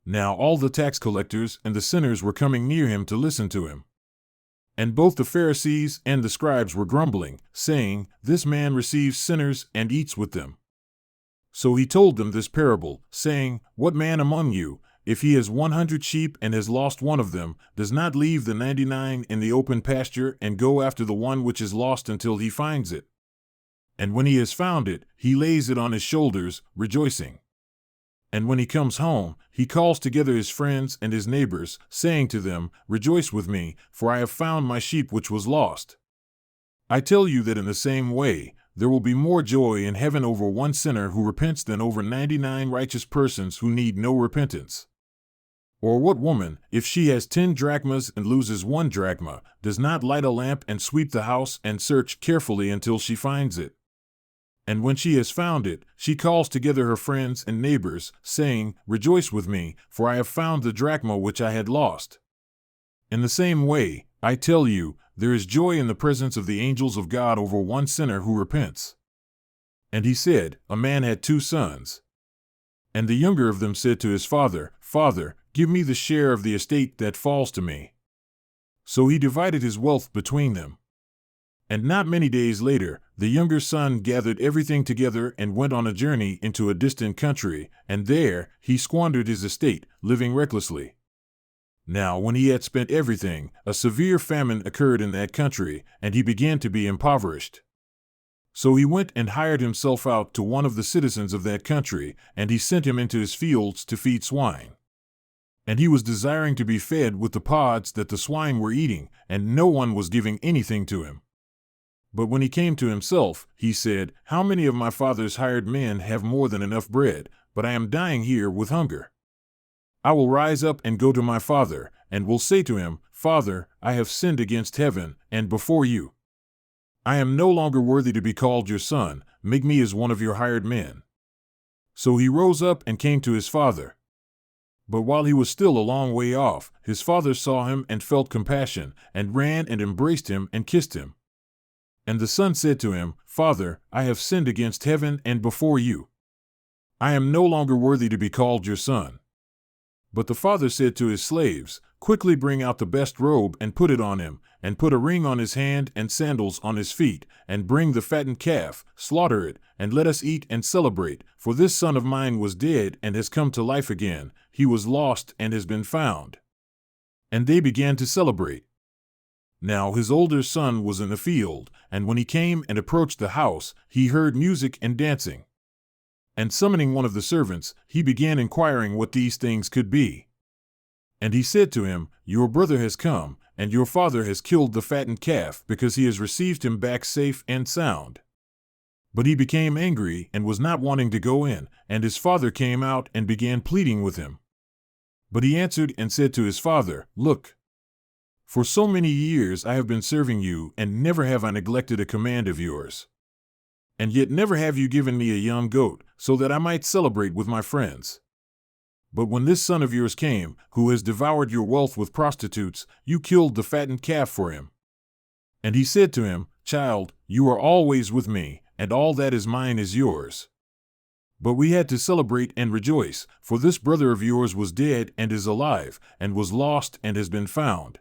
Now all the tax collectors and the sinners were coming near him to listen to him. And both the Pharisees and the scribes were grumbling, saying, "This man receives sinners and eats with them." So he told them this parable, saying, "What man among you, if he has 100 sheep and has lost one of them, does not leave the 99 in the open pasture and go after the one which is lost until he finds it? And when he has found it, he lays it on his shoulders, rejoicing. And when he comes home, he calls together his friends and his neighbors, saying to them, 'Rejoice with me, for I have found my sheep which was lost.' I tell you that in the same way, there will be more joy in heaven over one sinner who repents than over 99 righteous persons who need no repentance. Or what woman, if she has 10 drachmas and loses 1 drachma, does not light a lamp and sweep the house and search carefully until she finds it? And when she has found it, she calls together her friends and neighbors, saying, 'Rejoice with me, for I have found the drachma which I had lost.' In the same way, I tell you, there is joy in the presence of the angels of God over one sinner who repents." And he said, "A man had 2 sons. And the younger of them said to his father, 'Father, give me the share of the estate that falls to me.' So he divided his wealth between them. And not many days later, the younger son gathered everything together and went on a journey into a distant country, and there he squandered his estate, living recklessly. Now when he had spent everything, a severe famine occurred in that country, and he began to be impoverished. So he went and hired himself out to one of the citizens of that country, and he sent him into his fields to feed swine. And he was desiring to be fed with the pods that the swine were eating, and no one was giving anything to him. But when he came to himself, he said, 'How many of my father's hired men have more than enough bread, but I am dying here with hunger? I will rise up and go to my father, and will say to him, Father, I have sinned against heaven and before you. I am no longer worthy to be called your son. Make me as one of your hired men.' So he rose up and came to his father. But while he was still a long way off, his father saw him and felt compassion, and ran and embraced him and kissed him. And the son said to him, 'Father, I have sinned against heaven and before you. I am no longer worthy to be called your son.' But the father said to his slaves, 'Quickly bring out the best robe and put it on him, and put a ring on his hand and sandals on his feet, and bring the fattened calf, slaughter it, and let us eat and celebrate, for this son of mine was dead and has come to life again, he was lost and has been found.' And they began to celebrate. Now his older son was in the field, and when he came and approached the house, he heard music and dancing. And summoning one of the servants, he began inquiring what these things could be. And he said to him, 'Your brother has come, and your father has killed the fattened calf, because he has received him back safe and sound.' But he became angry and was not wanting to go in, and his father came out and began pleading with him. But he answered and said to his father, 'Look, for so many years I have been serving you, and never have I neglected a command of yours. And yet never have you given me a young goat, so that I might celebrate with my friends. But when this son of yours came, who has devoured your wealth with prostitutes, you killed the fattened calf for him.' And he said to him, 'Child, you are always with me, and all that is mine is yours. But we had to celebrate and rejoice, for this brother of yours was dead and is alive, and was lost and has been found.'